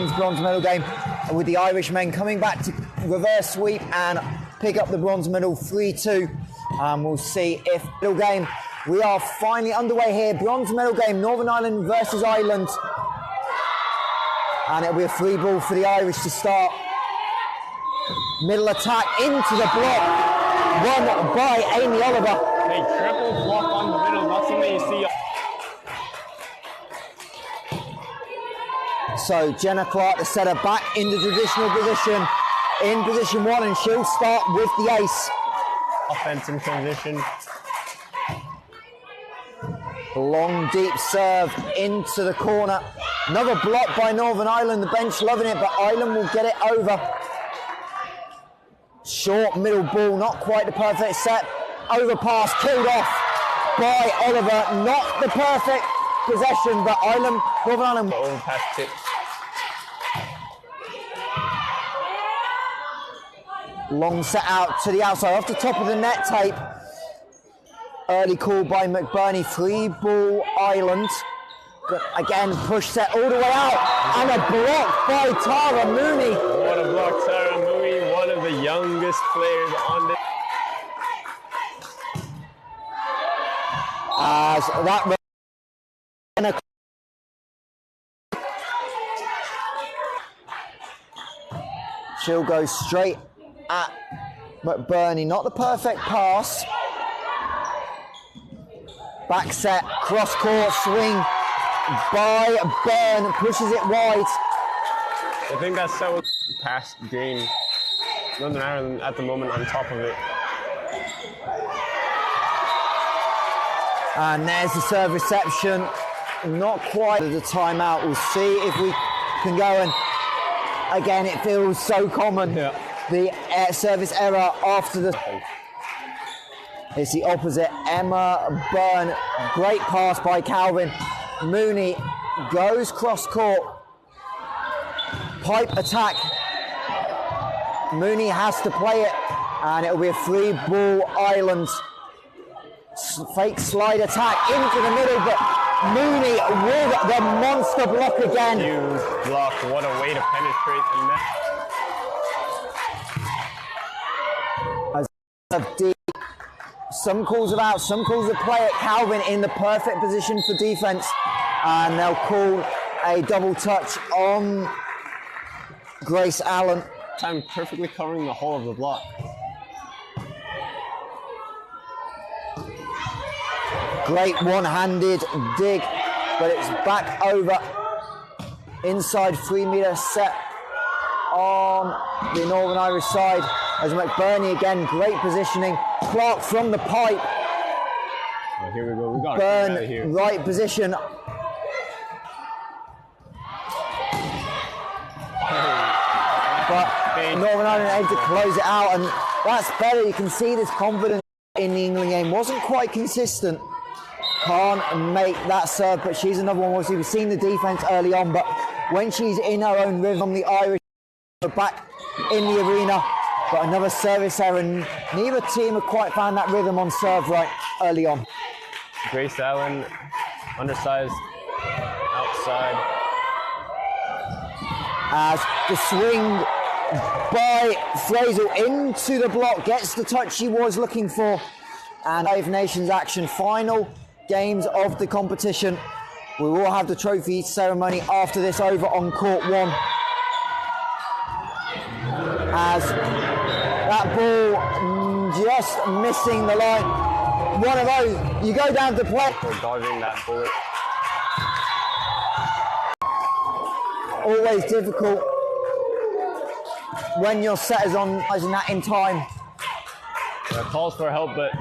bronze medal game, with the Irish men coming back to reverse sweep and pick up the bronze medal 3-2. We'll see if medal game. We are finally underway here. Bronze medal game, Northern Ireland versus Ireland. And it'll be a free ball for the Irish to start. Middle attack into the block. Won by Amy Oliver. A triple block on the middle, not something you see. So Jenna Clark, the setter, back in the traditional position, in position one, and she'll start with the ace. Offense in transition. Long, deep serve into the corner. Another block by Northern Ireland. The bench loving it, but Ireland will get it over. Short middle ball, not quite the perfect set. Overpass, killed off by Oliver. Not the perfect possession, but Ireland, Northern Ireland. Overpass tip. Long set out to the outside, off the top of the net tape. Early call by McBurney, free ball Ireland. Again, push set all the way out, and a block by Tara Mooney. What a block, Tara Mooney, one of the youngest players on the... As that... She'll go straight at McBurney, not the perfect pass. Back set, cross court swing by Byrne, pushes it wide. I think that's so past game. Northern Ireland at the moment on top of it. And there's the serve reception. Not quite at the timeout. We'll see if we can go, and again, it feels so common. Yeah. The service error after the... It's the opposite. Emma Byrne, great pass by Calvin. Mooney goes cross court. Pipe attack. Mooney has to play it, and it'll be a free ball Ireland. Fake slide attack into the middle, but Mooney with the monster block again. Huge block, what a way to penetrate the net. Deep. Some calls of out, some calls of play at Calvin in the perfect position for defense, and they'll call a double touch on Grace Allen. Time perfectly covering the whole of the block. Great one-handed dig, but it's back over inside 3 meter set on the Northern Irish side. As McBurney again, great positioning. Clark from the pipe. Oh, here we go. We got Byrne, it here. right position. But Northern Ireland able to close it out, and that's better. You can see this confidence in the England game. Wasn't quite consistent. Can't make that serve, but she's another one. Obviously, we've seen the defense early on, but when she's in her own rhythm, the Irish are back in the arena. But another service error, and neither team have quite found that rhythm on serve right early on. Grace Allen, undersized, outside. As the swing by Fraser into the block, gets the touch she was looking for. And Five Nations action, final games of the competition. We will have the trophy ceremony after this over on court one. As that ball just missing the line. One of those, you go down to play. We're dodging that bullet. Always difficult when your setter's on that in time. Calls for help, but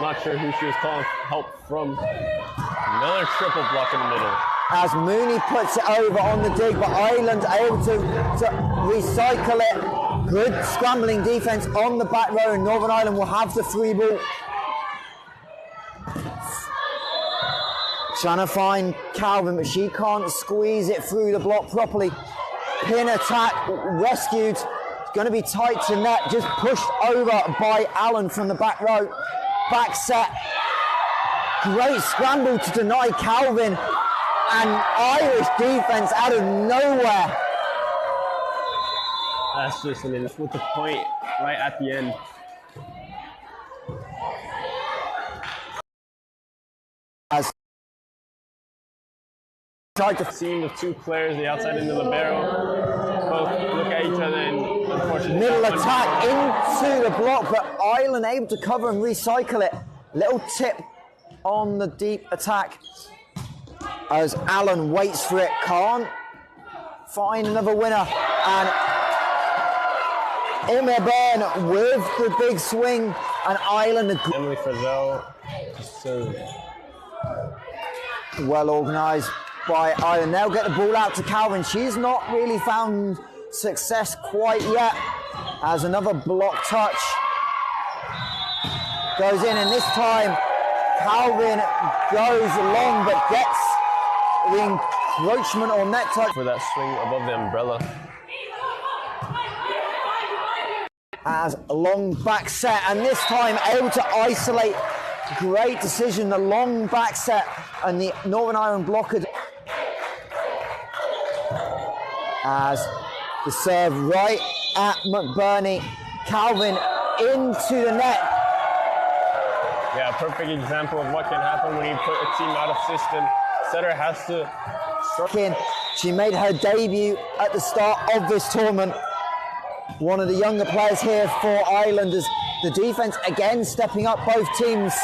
not sure who she was calling help from. Another triple block in the middle. As Mooney puts it over on the dig, but Ireland able to recycle it. Good scrambling defense on the back row, and Northern Ireland will have the free ball. Trying to find Calvin, but she can't squeeze it through the block properly. Pin attack, rescued. It's going to be tight to net, just pushed over by Allen from the back row. Back set. Great scramble to deny Calvin. And Irish defense out of nowhere That's just, I mean, with the point right at the end. As tried to Seeing the two players, the outside and the libero, both look at each other and unfortunately middle attack into the block, but Ireland able to cover and recycle it. Little tip on the deep attack as Allen waits for it, can't find another winner, and Emma Byrne with the big swing, and Ireland Emily Frizzell, just so well organised by Ireland. They'll get the ball out to Calvin. She's not really found success quite yet, as another block touch goes in, and this time Calvin goes long but gets the encroachment or net touch for that swing above the umbrella. As a long back set, and this time able to isolate. Great decision, the long back set, and the Northern Ireland blocker as the serve right at McBurney. Calvin into the net. Yeah, a perfect example of what can happen when you put a team out of system. Setter has to in. She made her debut at the start of this tournament. One of the younger players here for Ireland, as the defense again stepping up, both teams.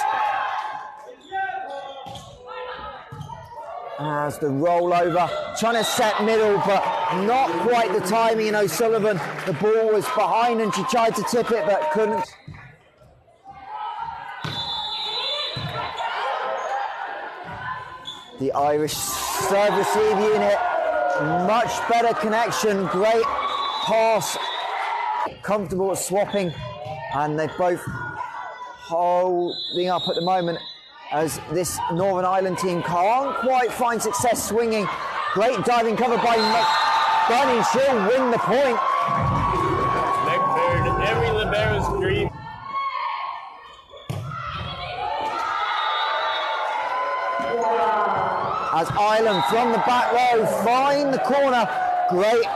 As the rollover, trying to set middle, but not quite the timing in O'Sullivan. The ball was behind and she tried to tip it, but couldn't. The Irish serve-receive unit, much better connection, great pass, comfortable at swapping, and they're both holding up at the moment as this Northern Ireland team can't quite find success swinging. Great diving cover by McBurney, she'll win the point. McBurney, every libero's dream. As Ireland from the back row find the corner. Great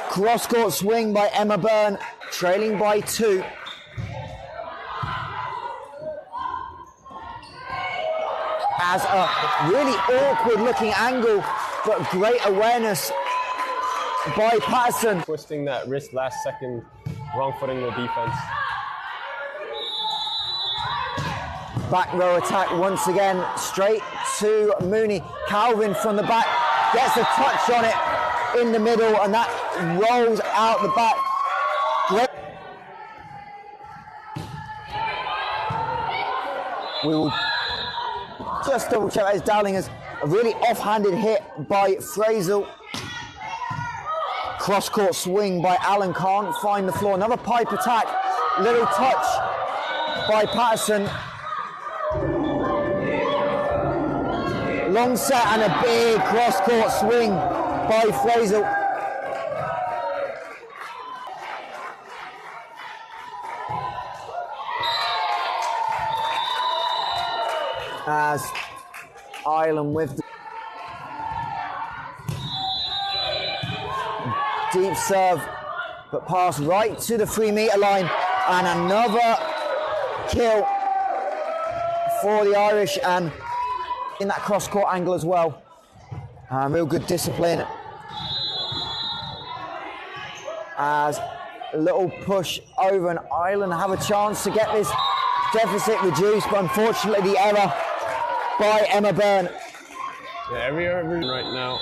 cross-court swing by Emma Byrne, trailing by 2. As a really awkward looking angle, but great awareness by Patterson. Twisting that wrist last second, wrong footing the defense. Back row attack once again, straight to Mooney. Calvin from the back gets a touch on it in the middle, and that rolls out the back. Great. We will just double check as Dowling has a really off-handed hit by Frazel. Cross-court swing by Allen, can't find the floor. Another pipe attack, little touch by Patterson. Long set and a big cross-court swing by Frazel. As Ireland with the deep serve, but pass right to the 3-meter line, and another kill for the Irish, and in that cross-court angle as well. Real good discipline. As a little push over, and Ireland have a chance to get this deficit reduced, but unfortunately the error by Emma Byrne. Yeah, every right now.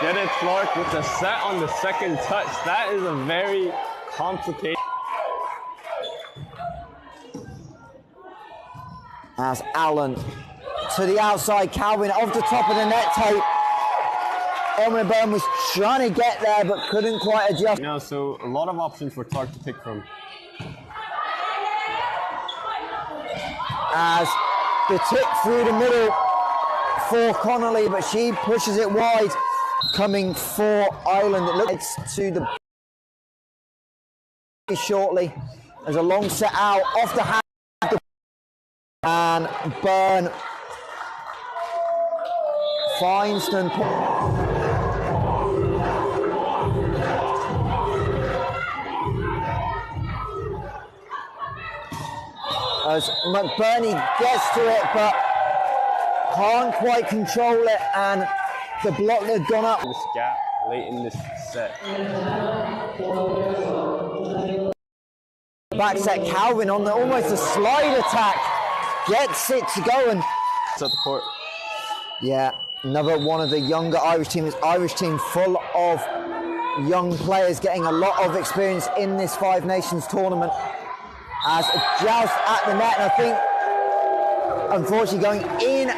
Get it, Clark, with the set on the second touch. That is a very complicated. As Allen to the outside, Calvin off the top of the net tape. Emma Byrne was trying to get there, but couldn't quite adjust. No, so a lot of options for Clark to pick from. As the tip through the middle for Connolly, but she pushes it wide. Coming for Ireland, it looks to the shortly. There's a long set out off the hand. And Byrne Feinston. As McBurney gets to it, but can't quite control it, and the block that had gone up. This gap late in this set. Back set, Calvin on the almost a slide attack, gets it to go, and It's at the court. yeah, another one of the younger Irish team. This Irish team full of young players getting a lot of experience in this Five Nations tournament. As a joust at the net, and I think unfortunately going in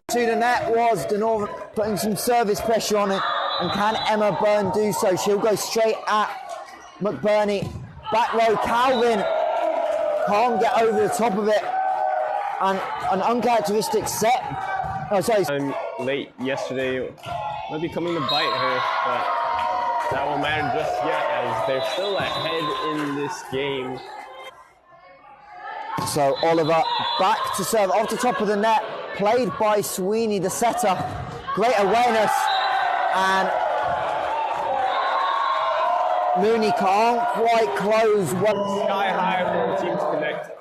to the net was De Northern putting some service pressure on it, and can Emma Byrne do so? She'll go straight at McBurney. Back row, Calvin can't get over the top of it, and an uncharacteristic set. Oh, sorry. Late yesterday might be coming to bite her, but that won't matter just yet as they're still ahead in this game. So Oliver back to serve off the top of the net, played by Sweeney, the setter. Great awareness, and Mooney can't quite close one. Sky high for the team to connect.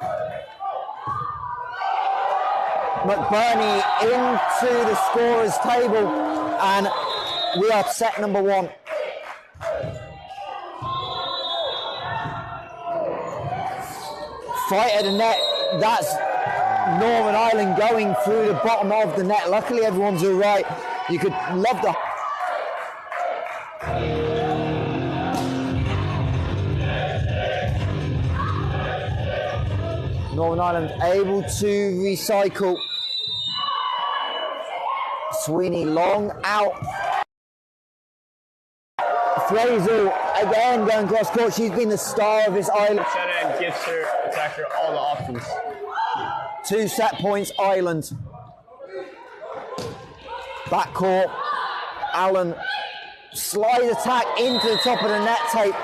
McBurney into the scorer's table, and we are set number one. Fight at the net, that's Northern Ireland going through the bottom of the net. Luckily everyone's all right. You could love the... Northern Ireland able to recycle. Sweeney long out. Fraser again going cross court. She's been the star of this island. And gives her attacker all the options. 2 set points, Ireland. Backcourt, Allen, slide attack into the top of the net tape.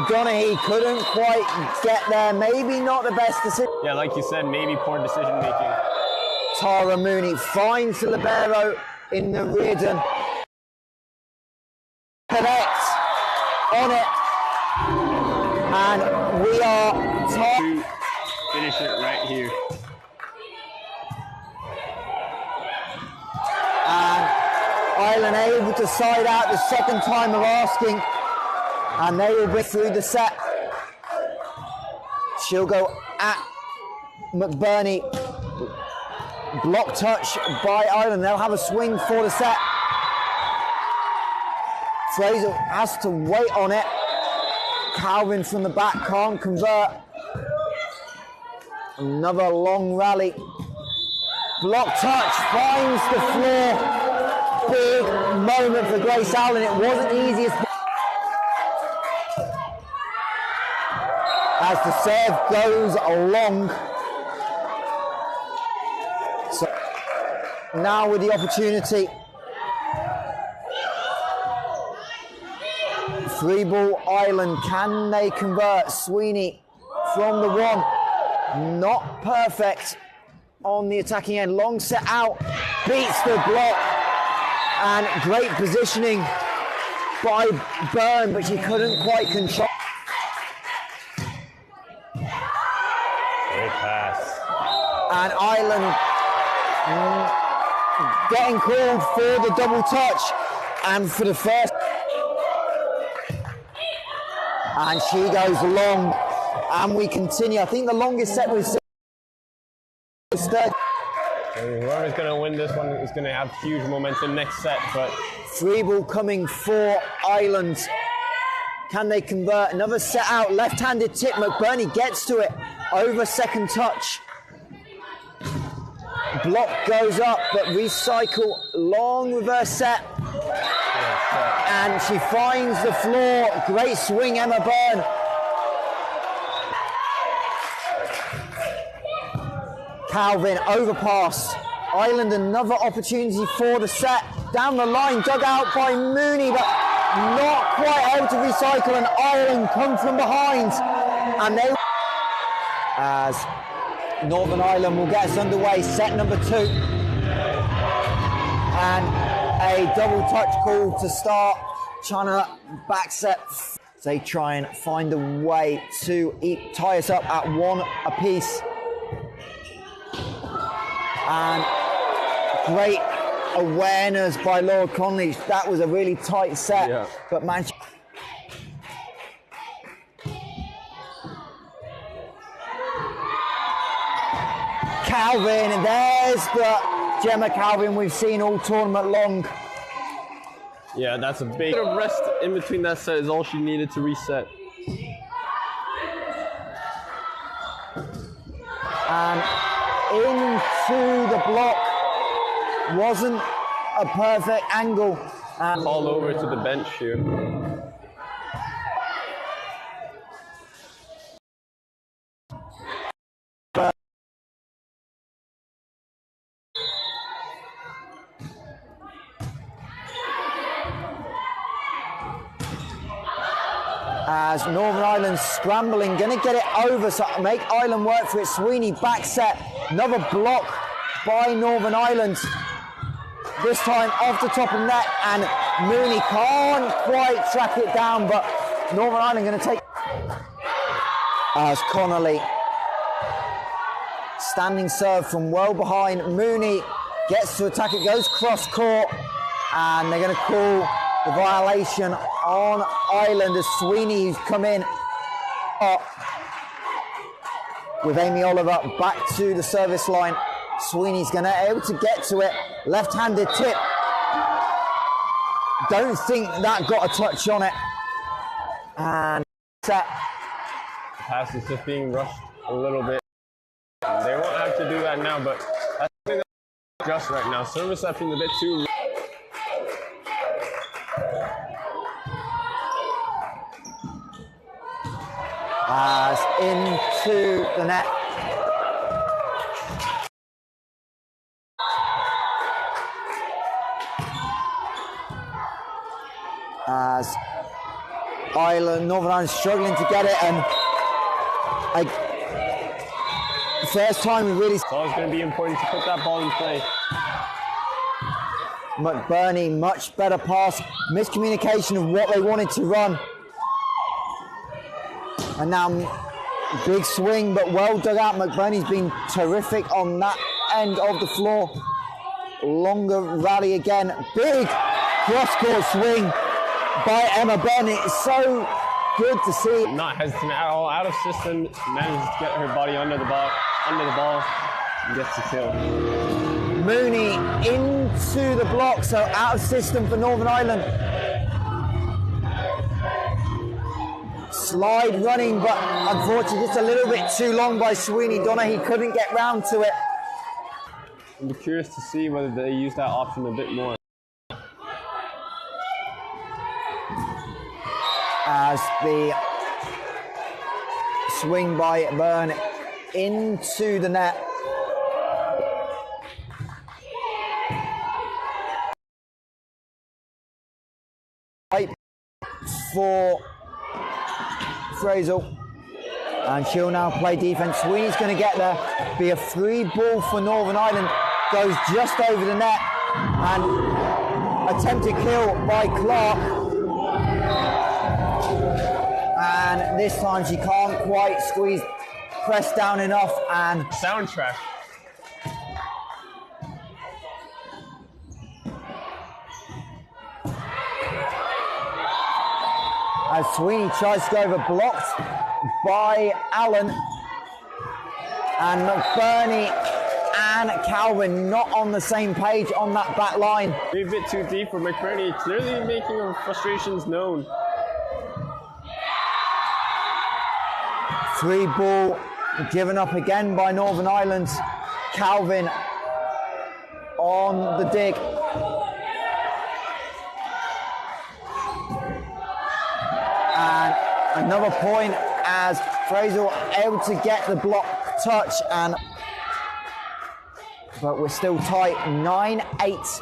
Donaghy couldn't quite get there, maybe not the best decision. Yeah, like you said, maybe poor decision making. Tara Mooney finds the libero in the Reardon. Connects on it, and we are To finish it right here. And Ireland able to side out the second time of asking, and they will be through the set. She'll go at McBurney. Block touch by Ireland. They'll have a swing for the set. Fraser has to wait on it. Calvin from the back can't convert. Another long rally. Block touch finds the floor. Big moment for Grace Allen. It wasn't easy as the serve goes long. So now with the opportunity. 3-ball Ireland, can they convert? Sweeney from the one, not perfect on the attacking end. Long set out, beats the block, and great positioning by Byrne, but she couldn't quite control. Great pass. And Ireland getting called for the double touch, and for the first. And she goes long, and we continue. I think the longest set was 30. Whoever's going to win this one is going to have huge momentum next set, but 3-ball coming for Ireland. Can they convert? Another set out, left-handed tip. McBurney gets to it over second touch. Block goes up, but recycle, long reverse set. And she finds the floor. Great swing, Emma Byrne. Calvin, overpass. Ireland, another opportunity for the set. Down the line, dug out by Mooney, but not quite able to recycle, and Ireland come from behind. And they, as Northern Ireland will get us underway. Set number 2. And a double touch call to start. China back set. They try and find a way to tie us up at 1 apiece. And great awareness by Lord Conley. That was a really tight set. Yeah. But Manchester. Calvin, there's the Gemma Calvin we've seen all tournament long. Yeah, that's a big rest in between that set is all she needed to reset. And into the block. Wasn't a perfect angle. Call over to the bench here. As Northern Ireland's scrambling, going to get it over, so make Ireland work for it. Sweeney back set, another block by Northern Ireland. This time off the top of net, and Mooney can't quite track it down, but Northern Ireland going to take. As Connolly, standing serve from well behind. Mooney gets to attack it, goes cross court, and they're going to call the violation on Ireland as Sweeney's come in with Amy Oliver back to the service line. Sweeney's going to be able to get to it. Left-handed tip. Don't think that got a touch on it. And set. Pass is just being rushed a little bit. They won't have to do that now, but that's something that's just right now. Service reception's a bit too. As into the net. As Northern Ireland struggling to get it, and first time we really. It's always going to be important to put that ball in play. McBurney, much better pass, miscommunication of what they wanted to run. And now big swing, but well dug out. McBurney's been terrific on that end of the floor. Longer rally again. Big cross-court swing by Emma Burney. It's so good to see. Not hesitant at all. Out of system, manages to get her body under the ball, and gets the kill. Mooney into the block, so out of system for Northern Ireland. Slide running, but unfortunately just a little bit too long by Sweeney. Donaghy couldn't get round to it. I'd be curious to see whether they use that option a bit more. As the swing by Byrne into the net. For Frazel, and she'll now play defense. Sweeney's going to get there. Be a free ball for Northern Ireland. Goes just over the net, and attempted kill by Clark. And this time she can't quite squeeze, press down enough, and soundtrack. As Sweeney tries to go over, blocked by Allen. And McBurney and Calvin not on the same page on that back line. Maybe a bit too deep for McBurney, clearly making her frustrations known. Free ball given up again by Northern Ireland. Calvin on the dig. And another point as Fraser able to get the block touch, but we're still tight. 9-8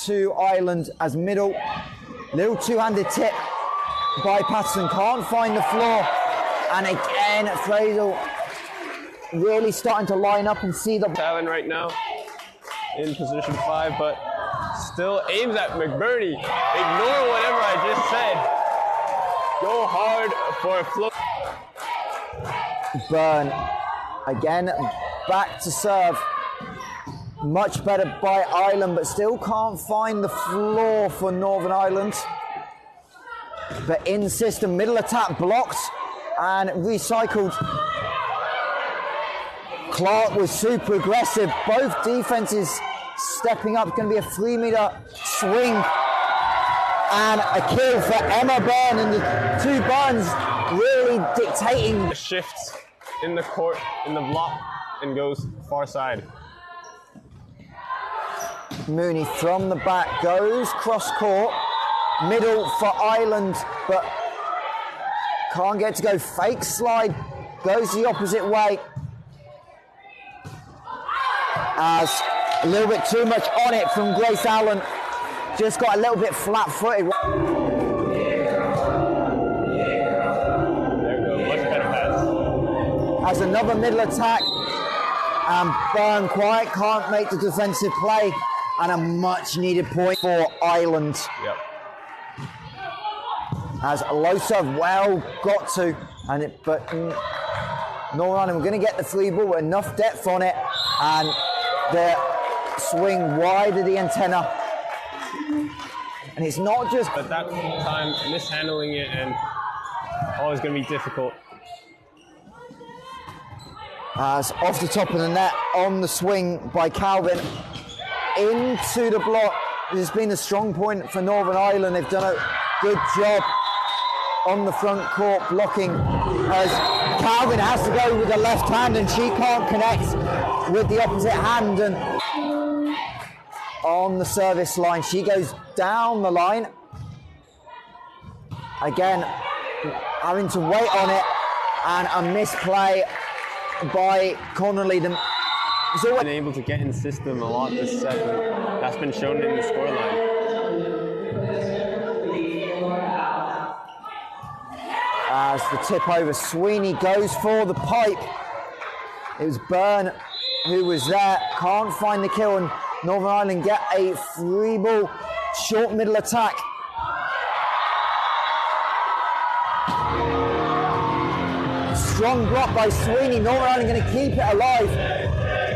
to Ireland as middle. Little two-handed tip by Patterson, can't find the floor. And again, Fraser really starting to line up and see the... Allen right now in position 5, but still aims at McBurney. Ignore whatever I just said. Go hard for a float. Byrne again back to serve. Much better by Ireland, but still can't find the floor for Northern Ireland. But in system, middle attack blocked and recycled. Clark was super aggressive. Both defenses stepping up. It's going to be a 3-meter swing and a kill for Emma Byrne, and the two Burns really dictating. Shifts in the court, in the block, and goes far side. Mooney from the back goes cross court, middle for Ireland, but can't get to go. Fake slide, goes the opposite way. As a little bit too much on it from Grace Allen, just got a little bit flat-footed. There we go, much better pass. As another middle attack, and Byrne quiet, can't make the defensive play, and a much-needed point for Ireland. Yep. As low serve, well got to, but Northern Ireland were going to get the free ball with enough depth on it, and the swing wide of the antenna. And it's not just... But that time, mishandling it, and always going to be difficult. As off the top of the net, on the swing by Calvin, into the block. This has been a strong point for Northern Ireland. They've done a good job on the front court blocking, as Calvin has to go with the left hand and she can't connect with the opposite hand. And on the service line, she goes down the line. Again, having to wait on it, and a misplay by Connolly. Been able to get in system a lot this set. That's been shown in the scoreline. As the tip over, Sweeney goes for the pipe. It was Byrne who was there, can't find the kill, and Northern Ireland get a free ball, short middle attack. Strong block by Sweeney. Northern Ireland going to keep it alive.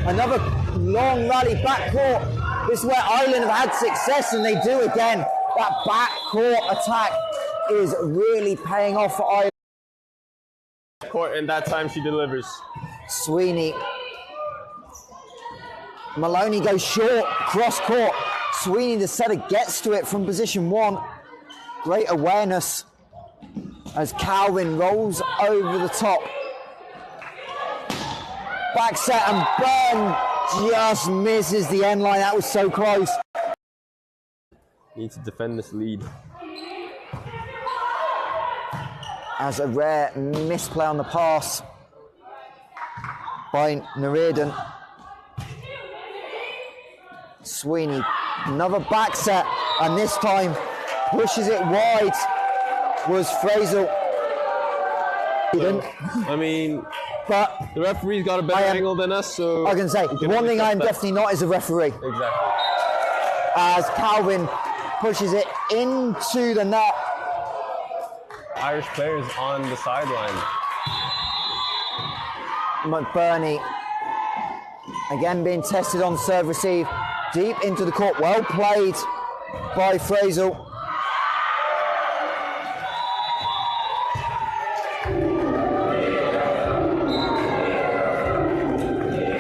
Another long rally back court. This is where Ireland have had success, and they do again. That back court attack is really paying off for Ireland. Court, and that time she delivers. Sweeney. Maloney goes short, cross court. Sweeney, the setter, gets to it from position 1. Great awareness as Calvin rolls over the top. Back set, and Byrne just misses the end line. That was so close. Need to defend this lead. As a rare misplay on the pass by Naridan. Sweeney, another back set, and this time pushes it wide. Was Frazel. I mean, but the referee's got a better angle than us, so... I can say, the one thing I'm definitely not is a referee. Exactly. As Calvin pushes it into the net. Irish players on the sideline. McBurney, again being tested on serve receive. Deep into the court, well played by Frazel.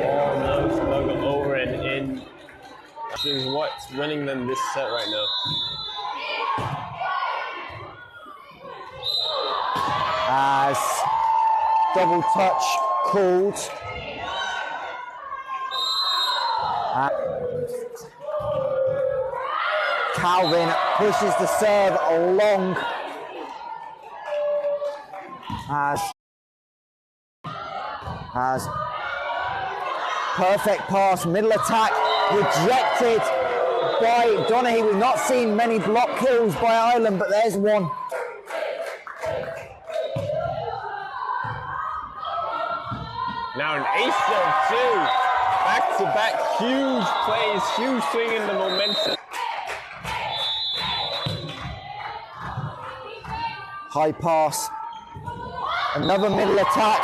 Almost dug over and in. Which is what's winning them this set right now. As double touch called. Calvin pushes the serve along. Has perfect pass, middle attack, rejected by Donaghy. We've not seen many block kills by Ireland, but there's one. Now turnaround. Ace serve two. Back to back, huge plays, huge swing in the momentum. High pass. Another middle attack.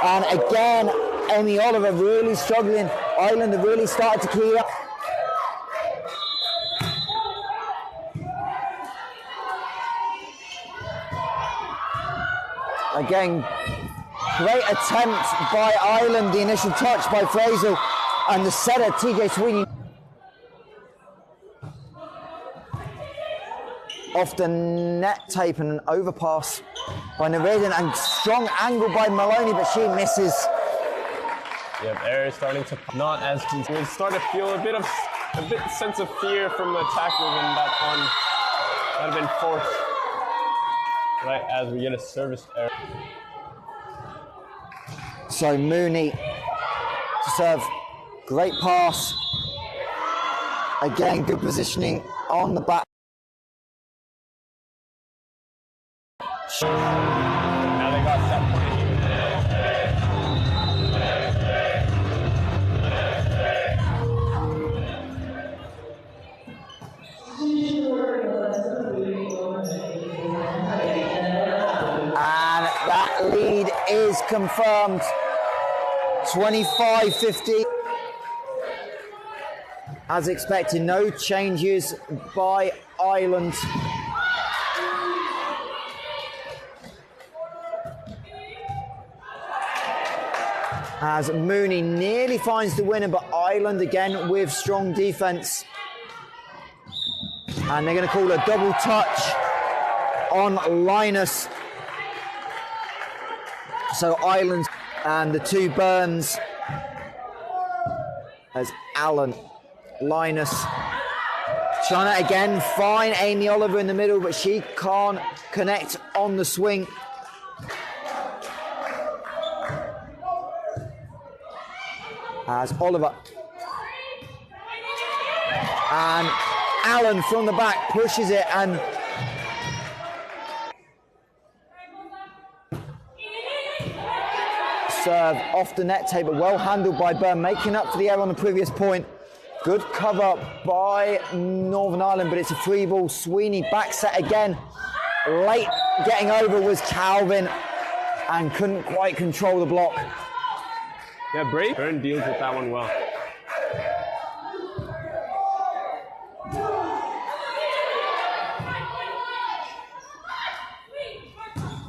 And again, Amy Oliver really struggling. Ireland have really started to key up. Again, great attempt by Ireland, the initial touch by Fraser, and the setter, TJ Sweeney. Off the net tape and an overpass by Naridan, and strong angle by Maloney, but she misses. Yeah, air is starting to not as we start to feel a bit sense of fear from the attackers, and that one might have been forced right as we get a service error. So Mooney to serve, great pass. Again, good positioning on the back. Now they got set point. And that lead is confirmed. 25-50. As expected, no changes by Ireland. As Mooney nearly finds the winner, but Ireland again with strong defense. And they're going to call a double touch on Linus. So Ireland and the two burns as Allen, Linus trying to again find Amy Oliver in the middle, but she can't connect on the swing. As Oliver and Allen from the back pushes it, and serve off the net tape, but well handled by Byrne, making up for the error on the previous point. Good cover by Northern Ireland, but it's a free ball. Sweeney back set again. Late getting over was Calvin and couldn't quite control the block. Yeah, Brave. Byrne deals with that one well.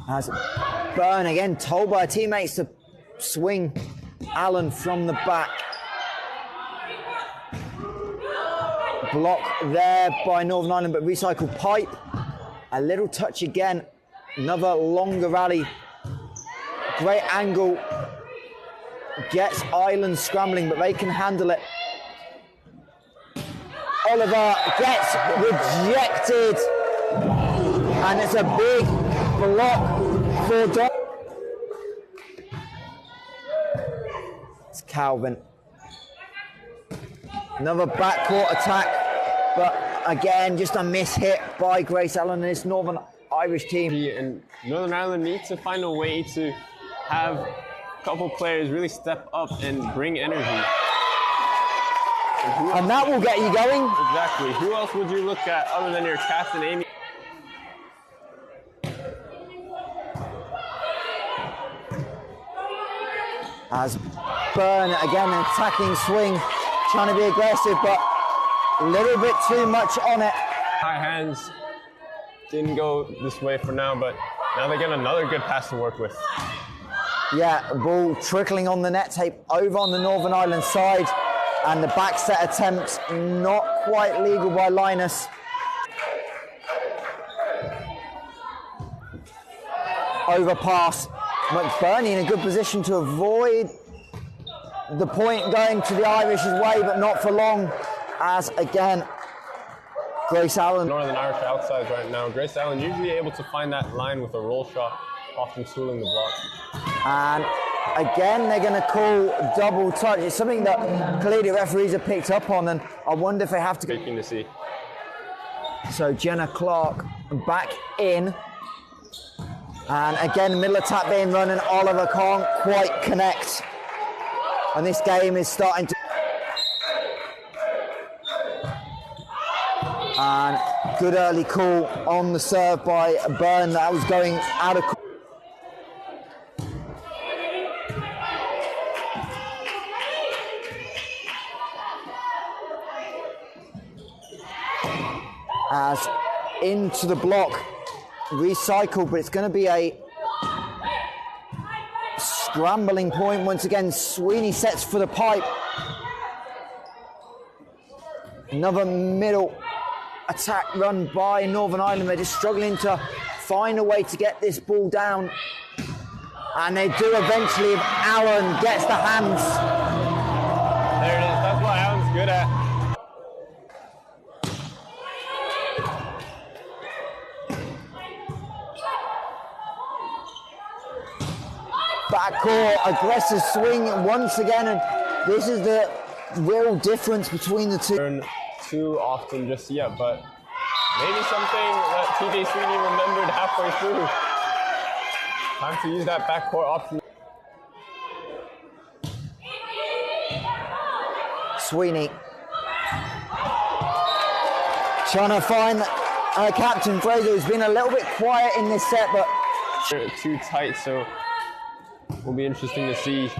As Byrne again told by her teammates to swing Allen from the back. Block there by Northern Ireland, but recycled pipe. A little touch again. Another longer rally. Great angle. Gets Ireland scrambling, but they can handle it. Oliver gets rejected. And it's a big block for Don. It's Calvin. Another backcourt attack, but again, just a miss hit by Grace Allen and this Northern Irish team. And Northern Ireland needs to find a way to have a couple players really step up and bring energy. And that will get you going. Exactly. Who else would you look at other than your Cass and Amy? As Byrne again, an attacking swing, trying to be aggressive, but a little bit too much on it. High hands didn't go this way for now, but now they get another good pass to work with. Yeah, ball trickling on the net tape over on the Northern Ireland side, and the back set attempt not quite legal by Linus. Overpass. McBurney in a good position to avoid the point going to the Irish's way, but not for long, as again, Grace Allen. Northern Irish outsides right now. Grace Allen usually able to find that line with a roll shot, often tooling the block. And again, they're going to call double touch. It's something that clearly referees have picked up on, and I wonder if they have to. Taking to see. So Jenna Clark back in. And again, middle attack being run, and Oliver can't quite connect. And this game is starting to... And good early call on the serve by Byrne. That was going out of... As into the block, recycled, but it's going to be a scrambling point once again. Sweeney sets for the pipe. Another middle attack run by Northern Ireland. They're just struggling to find a way to get this ball down, and they do eventually if Allen gets the hands. There it is. That's what Allen's good at. Backcourt, aggressive swing once again, and this is the real difference between the two. Too often just yet, but maybe something that TJ Sweeney remembered halfway through. Time to use that backcourt option. Sweeney trying to find Captain Fraser, who's been a little bit quiet in this set, but too tight, so will be interesting to see.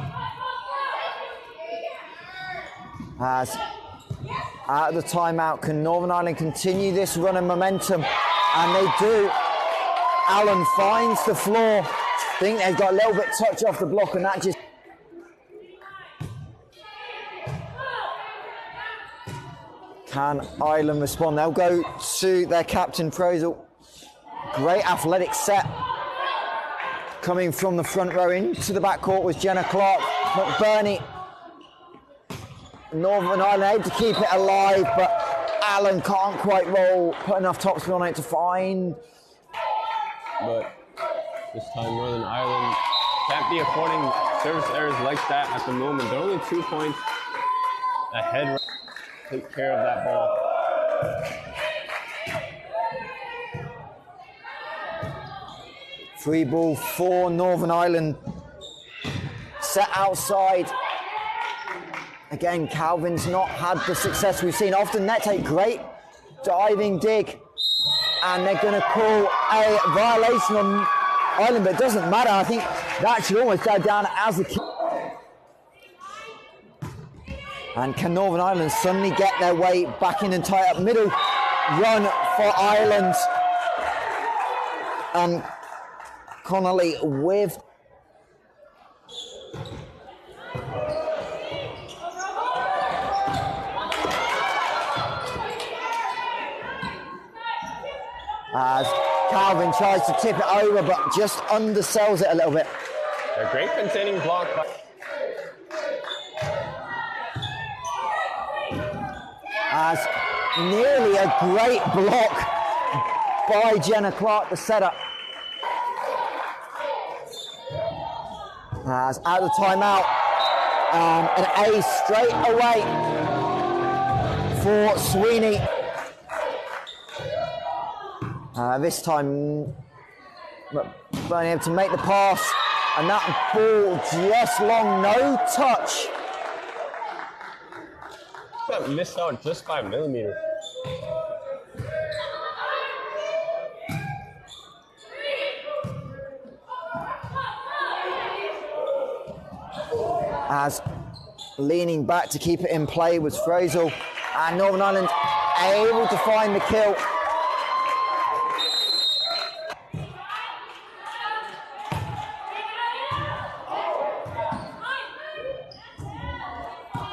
As out of the timeout, can Northern Ireland continue this run of momentum? And they do. Allen finds the floor. I think they've got a little bit touch off the block, and that just... Can Ireland respond? They'll go to their captain, Fraser. Great athletic set. Coming from the front row into the backcourt was Jenna Clark. McBurney. Northern Ireland able to keep it alive, but Allen can't quite roll, put enough topspin on it to find. But this time Northern Ireland can't be affording service errors like that at the moment. They're only 2 points ahead. Take care of that ball. Free ball for Northern Ireland. Set outside. Again, Calvin's not had the success we've seen. Off the net, a great diving dig. And they're going to call a violation on Ireland, but it doesn't matter. I think that should almost go down as a kick. And can Northern Ireland suddenly get their way back in and tie up? Middle run for Ireland. And Connolly with... As Calvin tries to tip it over, but just undersells it a little bit. A great containing block. As nearly a great block by Jenna Clark, the setup. As out of the timeout, an ace straight away for Sweeney. This time, Byrne able to make the pass, and that ball just long, no touch. That missed out just by a millimeter. As leaning back to keep it in play was Fraser, and Northern Ireland able to find the kill.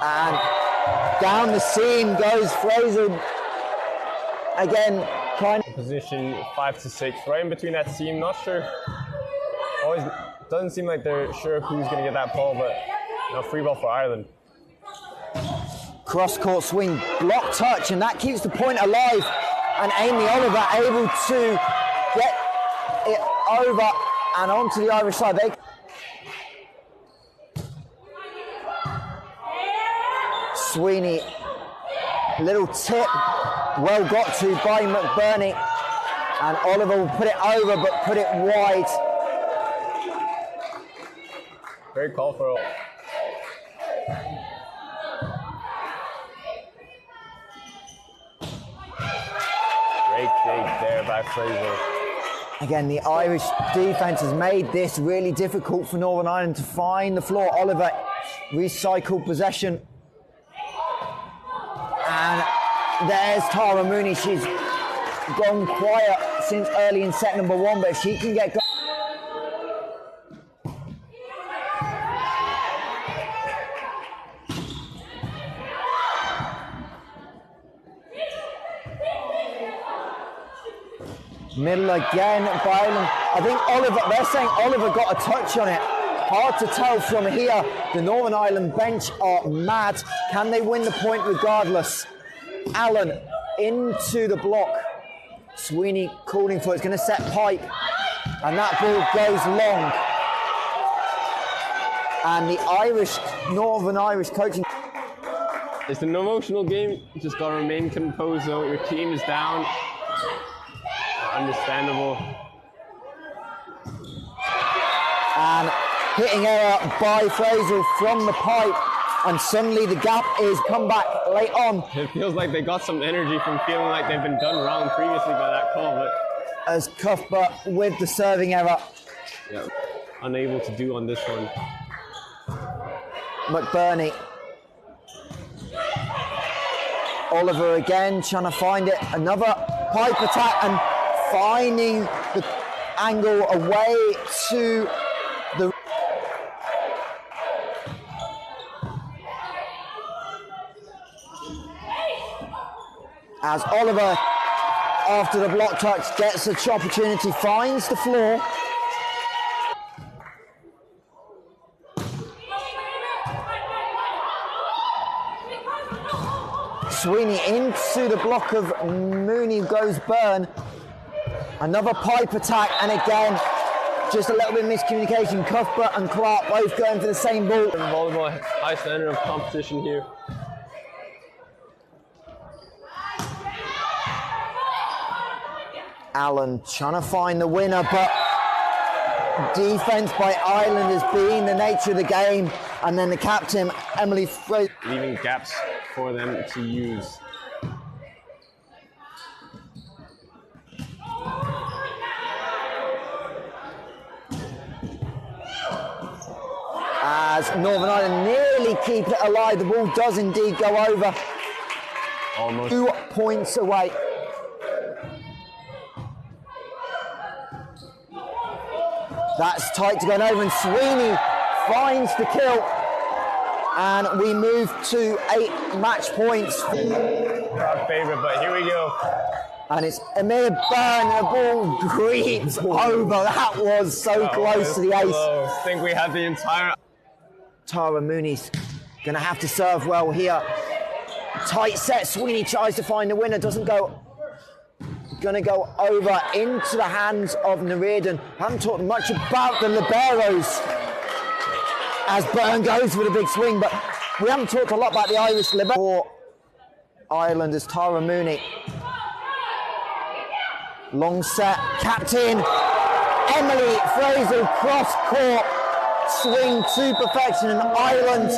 And down the seam goes Fraser. Again, trying position 5 to 6, right in between that seam. Not sure. Always doesn't seem like they're sure who's going to get that ball, but free ball for Ireland. Cross-court swing, block touch, and that keeps the point alive. And Amy Oliver able to get it over and onto the Irish side. Sweeney, little tip, well got to by McBurney, and Oliver will put it over but put it wide. Great call for by Fraser. Again, the Irish defence has made this really difficult for Northern Ireland to find the floor. Oliver recycled possession. And there's Tara Mooney. She's gone quiet since early in set number 1, but if she can get middle again by Ireland. I think they're saying Oliver got a touch on it. Hard to tell from here. The Northern Ireland bench are mad. Can they win the point regardless? Allen into the block. Sweeney calling for it. It's going to set pipe. And that ball goes long. And the Northern Irish coaching. It's an emotional game. You just got to remain composed though. Your team is down. Understandable. And hitting error by Fraser from the pipe, and suddenly the gap is come back late on. It feels like they got some energy from feeling like they've been done wrong previously by that call, but as Cuthbert with the serving error. Yeah, unable to do on this one. McBurney. Oliver again trying to find it. Another pipe attack and finding the angle away to the as Oliver, after the block touch, gets a opportunity, finds the floor. Sweeney into the block of Mooney, goes Byrne. Another pipe attack, and again, just a little bit of miscommunication. Cuthbert and Clark both going for the same ball. Volleyball, high standard of competition here. Allen trying to find the winner, but defense by Ireland has been the nature of the game. And then the captain, Emily Fraser. Leaving gaps for them to use. As Northern Ireland nearly keep it alive, the ball does indeed go over. Almost. 2 points away. That's tight to go over, and Sweeney finds the kill. And we move to 8 match points. Our favorite, but here we go. And it's Amir Byrne, the ball creeps over. That was so close to the ace. I think we had the entire... Tara Mooney's gonna have to serve well here. Tight set, Sweeney tries to find the winner, doesn't go. Gonna go over into the hands of Nereiden. Haven't talked much about the liberos as Byrne goes for the big swing, but we haven't talked a lot about the Irish libero. For Ireland is Tara Mooney. Long set, captain Emily Fraser, cross court, swing to perfection, and Ireland